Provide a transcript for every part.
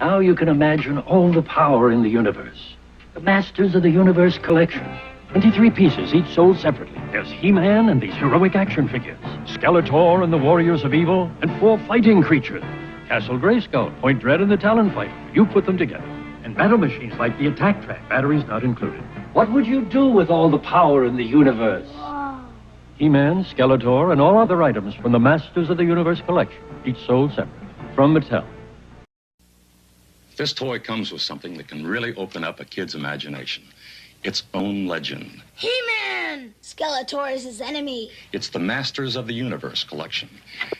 Now you can imagine all the power in the universe. The Masters of the Universe collection. 23 pieces, each sold separately. There's He-Man and these heroic action figures. Skeletor and the Warriors of Evil, and 4 fighting creatures. Castle Grayskull, Point Dread, and the Talon Fighter. You put them together. And battle machines like the Attack Track, batteries not included. What would you do with all the power in the universe? He-Man, Skeletor, and all other items from the Masters of the Universe collection, each sold separately. From Mattel. This toy comes with something that can really open up a kid's imagination. Its own legend. He-Man! Skeletor is his enemy. It's the Masters of the Universe collection.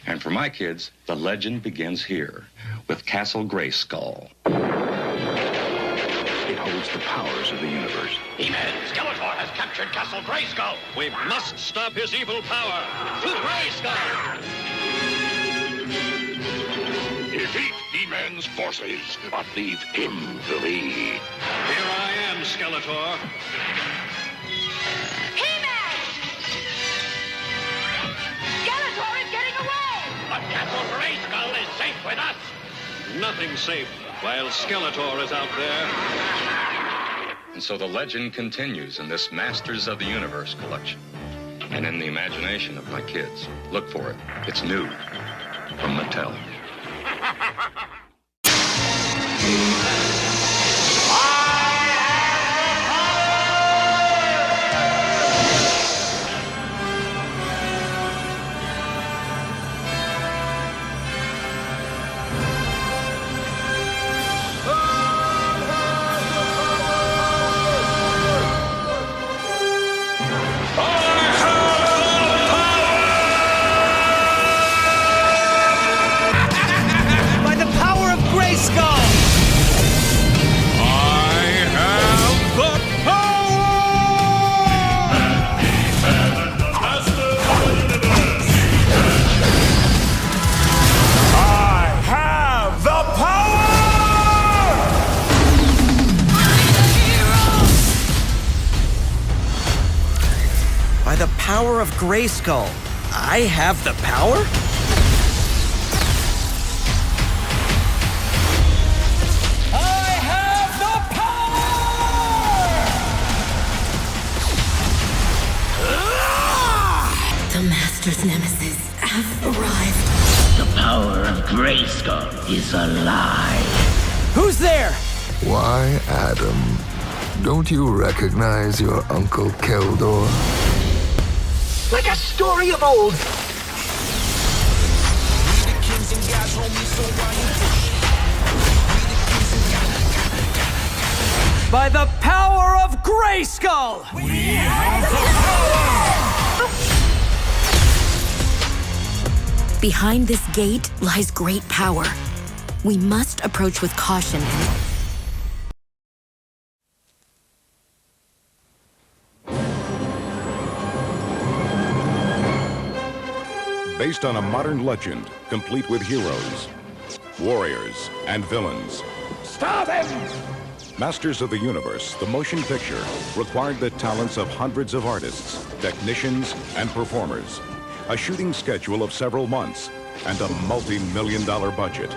And for my kids, the legend begins here with Castle Grayskull. It holds the powers of the universe. He-Man, Skeletor has captured Castle Grayskull. We must stop his evil power. To Grayskull! Defeat He-Man's forces, but leave him to me. Here I am, Skeletor. He-Man! Skeletor is getting away! But Castle Grayskull is safe with us. Nothing's safe while Skeletor is out there. And so the legend continues in this Masters of the Universe collection. And in the imagination of my kids. Look for it. It's new. From Mattel. Power of Grayskull. I have the power? I have the power! The Master's nemesis have arrived. The power of Grayskull is alive. Who's there? Why, Adam? Don't you recognize your Uncle Keldor? Like a story of old. By the power of Grayskull! We have the power! Behind this gate lies great power. We must approach with caution and... Based on a modern legend, complete with heroes, warriors, and villains. Stop him! Masters of the Universe, the motion picture, required the talents of hundreds of artists, technicians, and performers. A shooting schedule of several months, and a multi-million-dollar budget.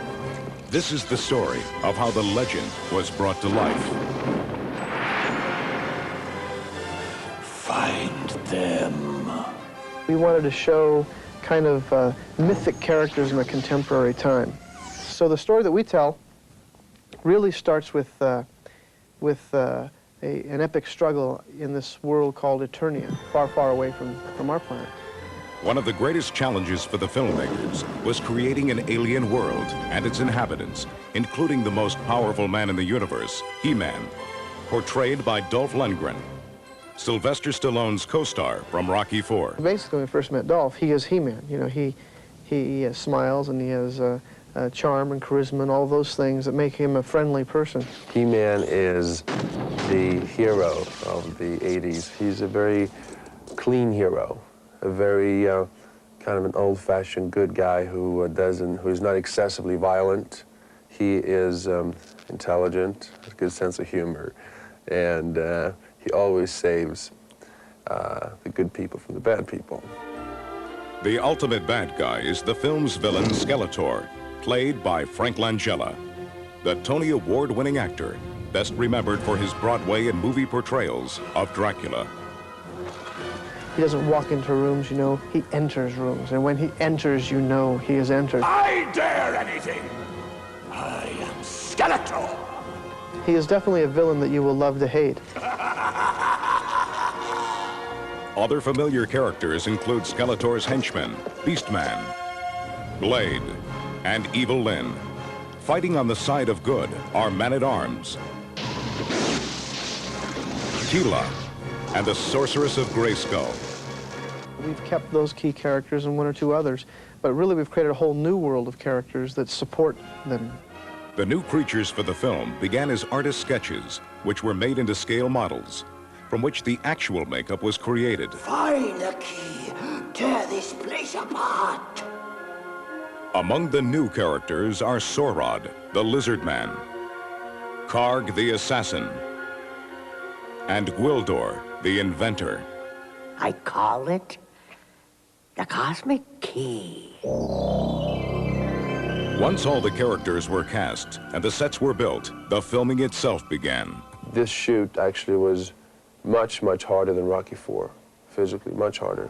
This is the story of how the legend was brought to life. Find them. We wanted to show kind of mythic characters in a contemporary time. So the story that we tell really starts with an epic struggle in this world called Eternia, far, far away from our planet. One of the greatest challenges for the filmmakers was creating an alien world and its inhabitants, including the most powerful man in the universe, He-Man, portrayed by Dolph Lundgren, Sylvester Stallone's co-star from Rocky IV. Basically, when we first met Dolph, he is He-Man. You know, he smiles and he has charm and charisma and all those things that make him a friendly person. He-Man is the hero of the 80s. He's a very clean hero, a very kind of an old-fashioned good guy who's not excessively violent. He is intelligent, has a good sense of humor, and he always saves the good people from the bad people. The ultimate bad guy is the film's villain, Skeletor, played by Frank Langella. the Tony Award-winning actor, best remembered for his Broadway and movie portrayals of Dracula. He doesn't walk into rooms, you know, he enters rooms. And when he enters, you know he has entered. I dare anything. I am Skeletor. He is definitely a villain that you will love to hate. Other familiar characters include Skeletor's henchmen, Beastman, Blade, and Evil Lyn. Fighting on the side of good are Man-at-Arms, Teela, and the Sorceress of Grayskull. We've kept those key characters and one or two others, but really we've created a whole new world of characters that support them. The new creatures for the film began as artist sketches, which were made into scale models, from which the actual makeup was created. Find the key. Tear this place apart. Among the new characters are Sorod, the Lizard Man, Karg the Assassin, and Gwildor, the Inventor. I call it the Cosmic Key. Once all the characters were cast and the sets were built, the filming itself began. This shoot actually was much, much harder than Rocky IV, physically, much harder.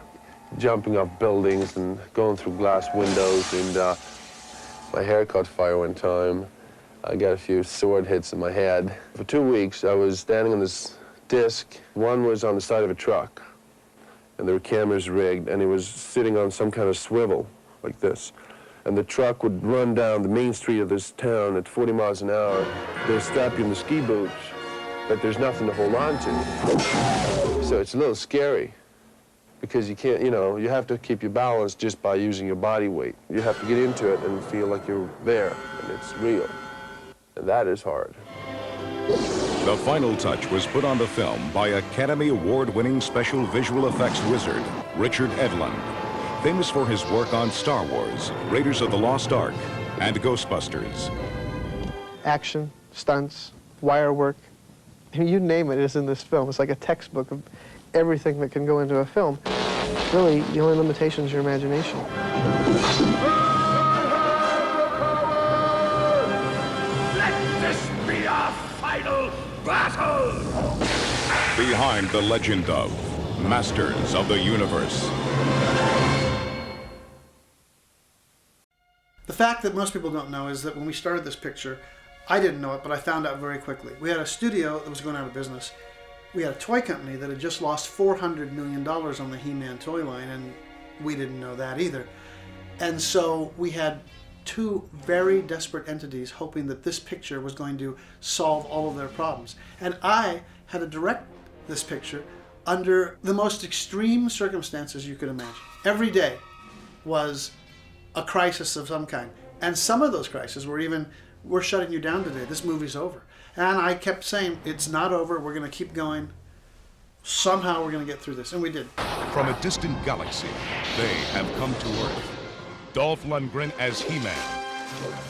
Jumping off buildings and going through glass windows, and my hair caught fire one time. I got a few sword hits in my head. For 2 weeks, I was standing on this disc. One was on the side of a truck, and there were cameras rigged, and it was sitting on some kind of swivel, like this. And the truck would run down the main street of this town at 40 miles an hour. They'll strap you in the ski boots, but there's nothing to hold on to. So it's a little scary, because you can't, you know, you have to keep your balance just by using your body weight. You have to get into it and feel like you're there, and it's real. And that is hard. The final touch was put on the film by Academy Award-winning special visual effects wizard, Richard Edlund, famous for his work on Star Wars, Raiders of the Lost Ark, and Ghostbusters. Action, stunts, wire work, you name it is in this film. It's like a textbook of everything that can go into a film. Really, the only limitation is your imagination. Let this be our final battle! Behind the legend of Masters of the Universe. The fact that most people don't know is that when we started this picture, I didn't know it, but I found out very quickly. We had a studio that was going out of business. We had a toy company that had just lost $400 million on the He-Man toy line, and we didn't know that either. And so we had two very desperate entities hoping that this picture was going to solve all of their problems. And I had to direct this picture under the most extreme circumstances you could imagine. Every day was a crisis of some kind. And some of those crises were even, we're shutting you down today, this movie's over. And I kept saying, it's not over, we're gonna keep going. Somehow we're gonna get through this, and we did. From a distant galaxy, they have come to Earth. Dolph Lundgren as He-Man,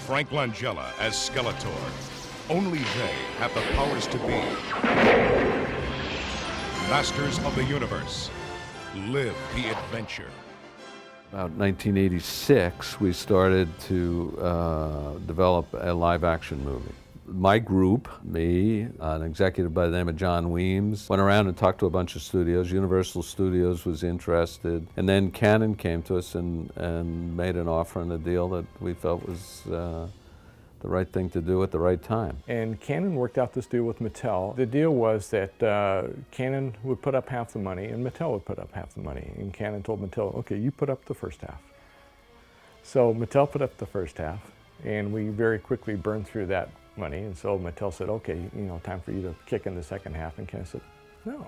Frank Langella as Skeletor. Only they have the powers to be Masters of the Universe. Live the adventure. About 1986, we started to develop a live-action movie. My group, me, an executive by the name of John Weems, went around and talked to a bunch of studios. Universal Studios was interested. And then Canon came to us and made an offer and a deal that we felt was the right thing to do at the right time. And Canon worked out this deal with Mattel. The deal was that Canon would put up half the money and Mattel would put up half the money. And Canon told Mattel, okay, you put up the first half. So Mattel put up the first half, and we very quickly burned through that money. And so Mattel said, okay, you know, time for you to kick in the second half. And Canon said, no.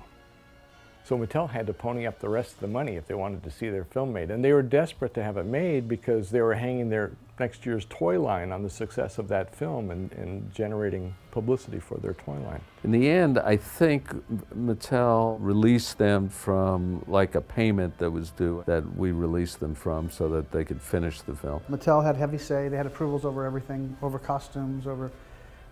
So Mattel had to pony up the rest of the money if they wanted to see their film made. And they were desperate to have it made because they were hanging their next year's toy line on the success of that film and generating publicity for their toy line. In the end, I think Mattel released them from like a payment that was due that we released them from so that they could finish the film. Mattel had heavy say. They had approvals over everything, over costumes, over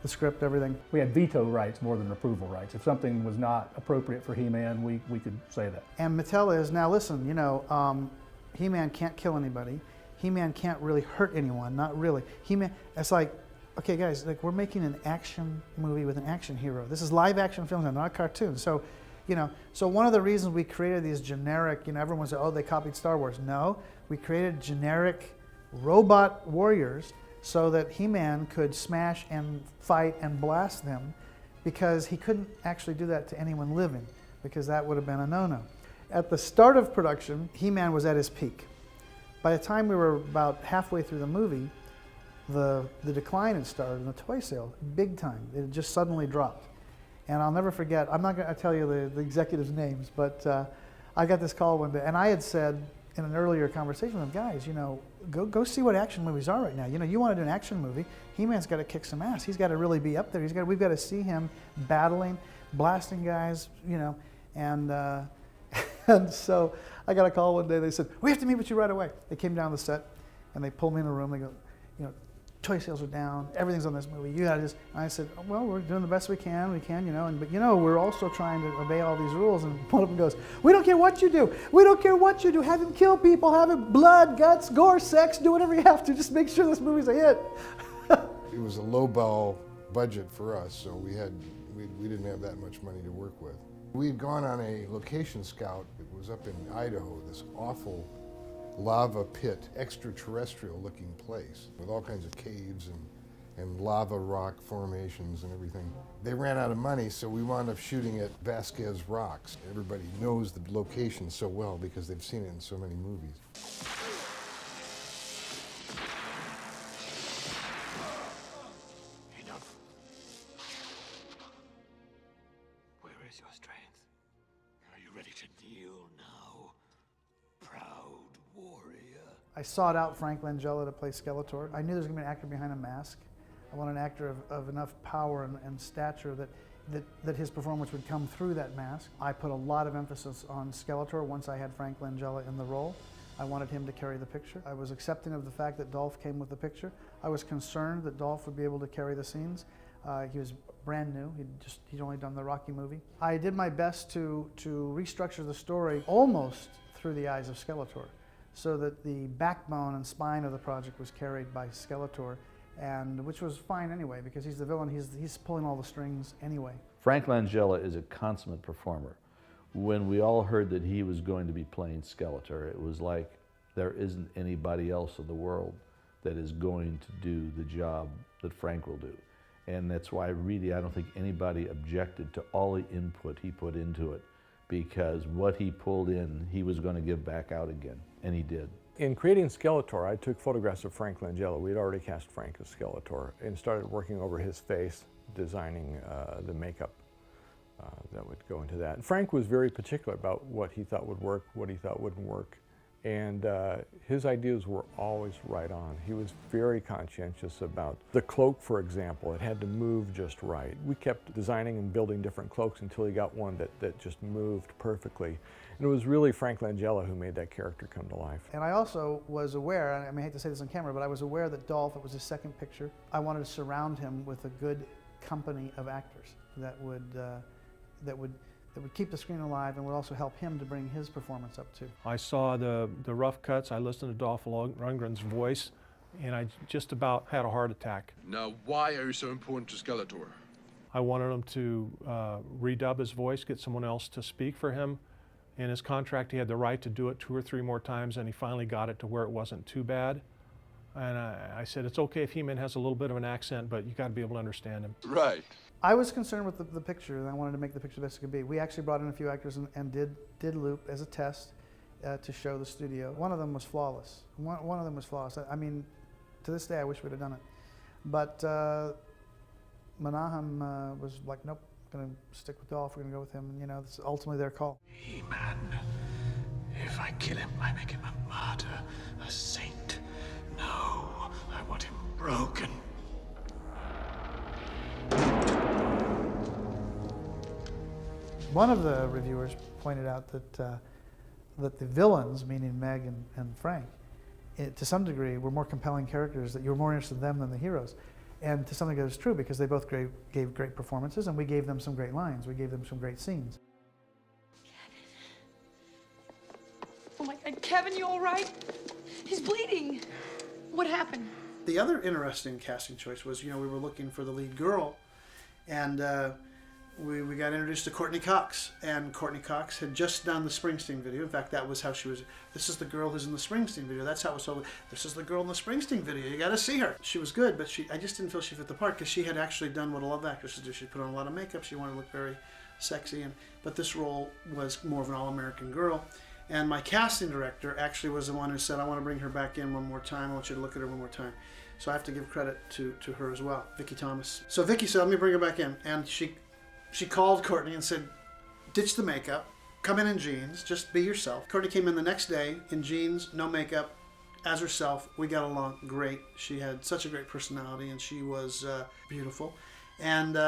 the script, everything. We had veto rights more than approval rights. If something was not appropriate for He-Man, we could say that. And Mattel is, now listen, you know, He-Man can't kill anybody. He-Man can't really hurt anyone, not really. He-Man, it's like, okay guys, like we're making an action movie with an action hero. This is live action films, not cartoons. So, so one of the reasons we created these generic, everyone said, oh, they copied Star Wars. No, we created generic robot warriors so that He-Man could smash and fight and blast them, because he couldn't actually do that to anyone living, because that would have been a no-no. At the start of production, He-Man was at his peak. By the time we were about halfway through the movie, the decline had started in the toy sale, big time. It had just suddenly dropped. And I'll never forget, I'm not going to tell you the executives' names, but I got this call one day, and I had said in an earlier conversation with them, guys, go see what action movies are right now. You want to do an action movie, He-Man's got to kick some ass. He's got to really be up there. We've got to see him battling, blasting guys, and and so I got a call one day. They said, we have to meet with you right away. They came down the set, and they pulled me in a room. They go, toy sales are down. Everything's on this movie. You got to just. And I said, well, we're doing the best we can. But we're also trying to obey all these rules. And one of them goes, we don't care what you do. We don't care what you do. Have him kill people. Have him blood, guts, gore, sex. Do whatever you have to. Just make sure this movie's a hit. It was a low-ball budget for us, so we didn't have that much money to work with. We had gone on a location scout. It was up in Idaho, this awful lava pit, extraterrestrial looking place with all kinds of caves and lava rock formations and everything. They ran out of money, so we wound up shooting at Vasquez Rocks. Everybody knows the location so well because they've seen it in so many movies. Enough. Where is your strength? Are you ready to kneel now? Proud warrior. I sought out Frank Langella to play Skeletor. I knew there was going to be an actor behind a mask. I wanted an actor of enough power and stature that his performance would come through that mask. I put a lot of emphasis on Skeletor once I had Frank Langella in the role. I wanted him to carry the picture. I was accepting of the fact that Dolph came with the picture. I was concerned that Dolph would be able to carry the scenes. He was brand new. He'd only done the Rocky movie. I did my best to restructure the story almost through the eyes of Skeletor, so that the backbone and spine of the project was carried by Skeletor, and which was fine anyway, because he's the villain. He's pulling all the strings anyway. Frank Langella is a consummate performer. When we all heard that he was going to be playing Skeletor, it was like there isn't anybody else in the world that is going to do the job that Frank will do. And that's why really I don't think anybody objected to all the input he put into it, because what he pulled in, he was going to give back out again, and he did. In creating Skeletor, I took photographs of Frank Langella. We'd already cast Frank as Skeletor, and started working over his face, designing the makeup that would go into that. Frank was very particular about what he thought would work, what he thought wouldn't work, and his ideas were always right on. He was very conscientious about the cloak, for example. It had to move just right. We kept designing and building different cloaks until he got one that just moved perfectly. And it was really Frank Langella who made that character come to life. And I also was aware, and I hate to say this on camera, but I was aware that Dolph, it was his second picture. I wanted to surround him with a good company of actors that would keep the screen alive and would also help him to bring his performance up too. I saw the rough cuts, I listened to Dolph Lundgren's voice, and I just about had a heart attack. Now, why are you so important to Skeletor? I wanted him to redub his voice, get someone else to speak for him. In his contract, he had the right to do it 2 or 3 more times, and he finally got it to where it wasn't too bad. And I said, it's okay if He-Man has a little bit of an accent, but you got to be able to understand him. Right. I was concerned with the picture, and I wanted to make the picture the best it could be. We actually brought in a few actors and did loop as a test to show the studio. One of them was flawless. One of them was flawless. I mean, to this day, I wish we'd have done it. But Menahem was like, nope, going to stick with Dolph. We're going to go with him. And, this is ultimately their call. He-Man. If I kill him, I make him a martyr, a saint. No, I want him broken. One of the reviewers pointed out that the villains, meaning Meg and Frank, to some degree were more compelling characters, that you were more interested in them than the heroes. And to some degree it was true, because they both gave great performances, and we gave them some great lines. We gave them some great scenes. Oh my God, Kevin, you all right? He's bleeding. What happened? The other interesting casting choice was, we were looking for the lead girl, and we got introduced to Courtney Cox, and Courtney Cox had just done the Springsteen video. In fact, that was how she was. This is the girl who's in the Springsteen video. That's how it was told. This is the girl in the Springsteen video. You got to see her. She was good, but I just didn't feel she fit the part because she had actually done what a lot of actresses do. She put on a lot of makeup. She wanted to look very sexy, but this role was more of an all-American girl. And my casting director actually was the one who said, I want to bring her back in one more time. I want you to look at her one more time. So I have to give credit to her as well, Vicki Thomas. So Vicki said, let me bring her back in. And she called Courtney and said, ditch the makeup, come in jeans, just be yourself. Courtney came in the next day in jeans, no makeup, as herself. We got along great. She had such a great personality, and she was beautiful. And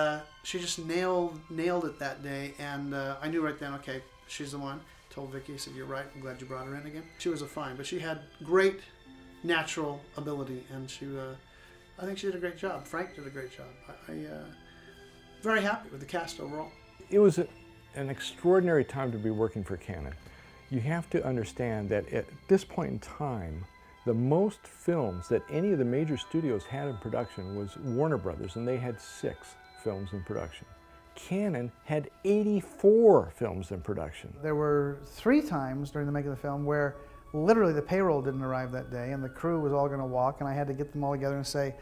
she just nailed it that day. And I knew right then, okay, she's the one. Told Vicki, I said, you're right, I'm glad you brought her in again. She was a fine, but she had great natural ability, and I think she did a great job. Frank did a great job. Very happy with the cast overall. It was an extraordinary time to be working for Canon. You have to understand that at this point in time, the most films that any of the major studios had in production was Warner Brothers, and they had 6 films in production. Canon had 84 films in production. There were 3 times during the making of the film where literally the payroll didn't arrive that day, and the crew was all going to walk, and I had to get them all together and say,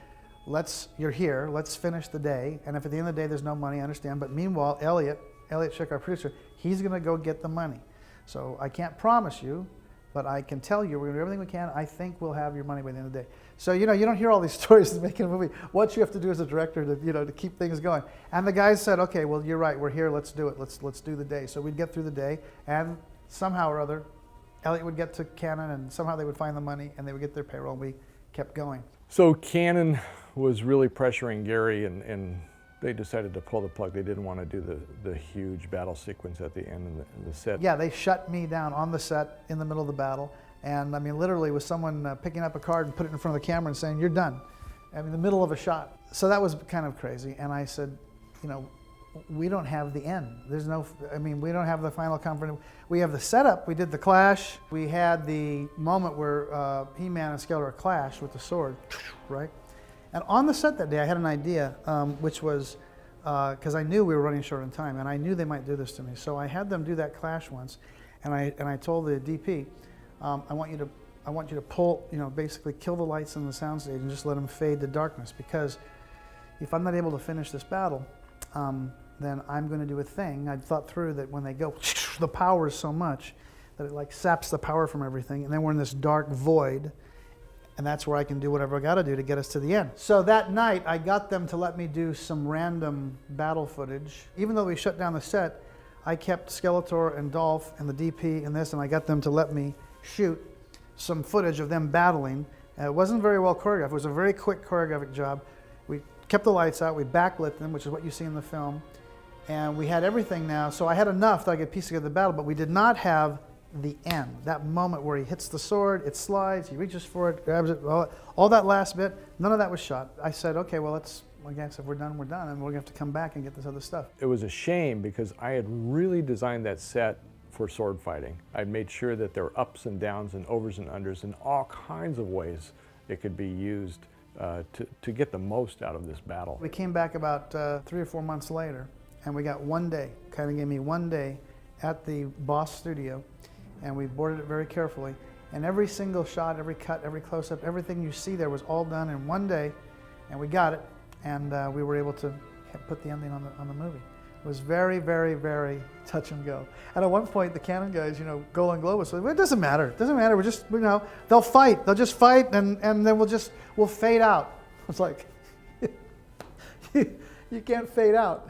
you're here, let's finish the day, and if at the end of the day there's no money, I understand, but meanwhile, Elliot Schick, our producer, he's going to go get the money. So I can't promise you, but I can tell you we're going to do everything we can. I think we'll have your money by the end of the day. So, you don't hear all these stories of making a movie. What you have to do as a director to keep things going. And the guys said, okay, well, you're right, we're here, let's do it, let's do the day. So we'd get through the day, and somehow or other, Elliot would get to Canon, and somehow they would find the money, and they would get their payroll, and we kept going. So Canon was really pressuring Gary, and they decided to pull the plug. They didn't want to do the huge battle sequence at the end of the set. Yeah, they shut me down on the set in the middle of the battle. And I mean, literally with someone picking up a card and putting it in front of the camera and saying, you're done. I mean, in the middle of a shot. So that was kind of crazy. And I said, we don't have the end. We don't have the final confrontation. We have the setup. We did the clash. We had the moment where He-Man and Skeletor clashed with the sword, right? And on the set that day, I had an idea, which was, because I knew we were running short on time, and I knew they might do this to me. So I had them do that clash once, and I told the DP, I want you to pull, basically kill the lights in the soundstage and just let them fade to darkness, because if I'm not able to finish this battle, then I'm going to do a thing. I'd thought through that when they go, the power is so much that it like saps the power from everything, and then we're in this dark void, and that's where I can do whatever I got to do to get us to the end. So that night, I got them to let me do some random battle footage. Even though we shut down the set, I kept Skeletor and Dolph and the DP and this, and I got them to let me shoot some footage of them battling. It wasn't very well choreographed. It was a very quick choreographic job. We kept the lights out, we backlit them, which is what you see in the film, and we had everything now. So I had enough that I could piece together the battle, but we did not have the end, that moment where he hits the sword, it slides, he reaches for it, grabs it, all that last bit, none of that was shot. I said, okay, well, again, if we're done, we're done, and we're gonna have to come back and get this other stuff. It was a shame because I had really designed that set for sword fighting. I made sure that there were ups and downs and overs and unders and all kinds of ways it could be used to get the most out of this battle. We came back about 3 or 4 months later, and we got one day, kind of gave me one day at the Boss studio, and we boarded it very carefully. And every single shot, every cut, every close-up, everything you see there was all done in one day, and we got it, and we were able to put the ending on the movie. It was very, very, very touch and go. And at one point, the Canon guys, Golan Globus said, well, it doesn't matter. It doesn't matter. We're just, they'll fight. They'll just fight, and then we'll fade out. It's like, you can't fade out.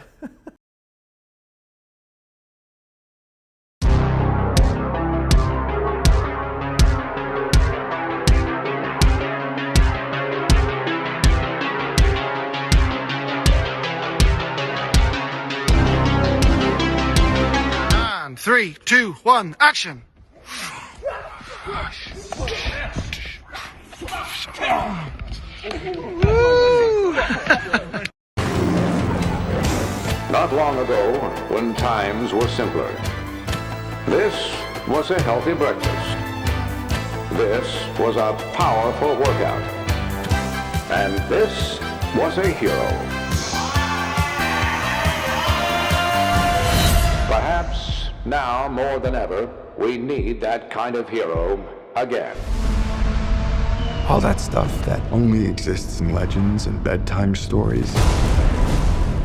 And 3, 2, 1, action! Not long ago, when times were simpler, this was a healthy breakfast. This was a powerful workout. And this was a hero. Perhaps now more than ever, we need that kind of hero again. All that stuff that only exists in legends and bedtime stories.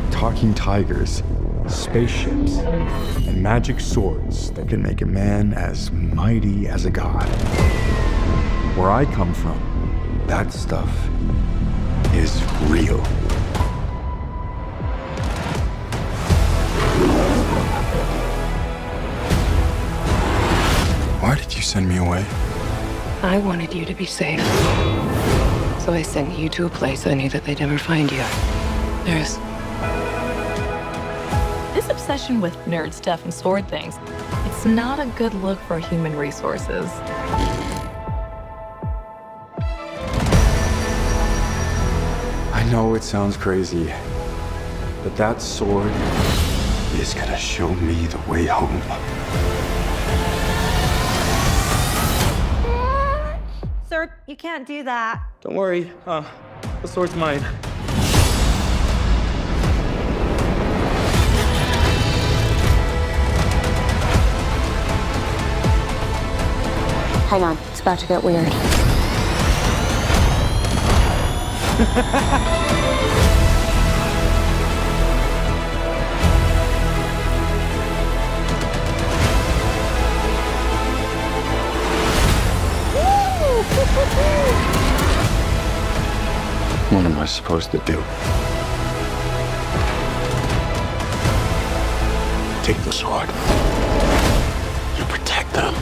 Talking tigers, spaceships, and magic swords that can make a man as mighty as a god. Where I come from, that stuff is real. Why did you send me away? I wanted you to be safe. So I sent you to a place I knew that they'd never find you. There's... This obsession with nerd stuff and sword things, it's not a good look for human resources. I know it sounds crazy, but that sword is gonna show me the way home. Sir, you can't do that. Don't worry, the sword's mine. Hang on, it's about to get weird. What am I supposed to do? Take the sword. You protect them.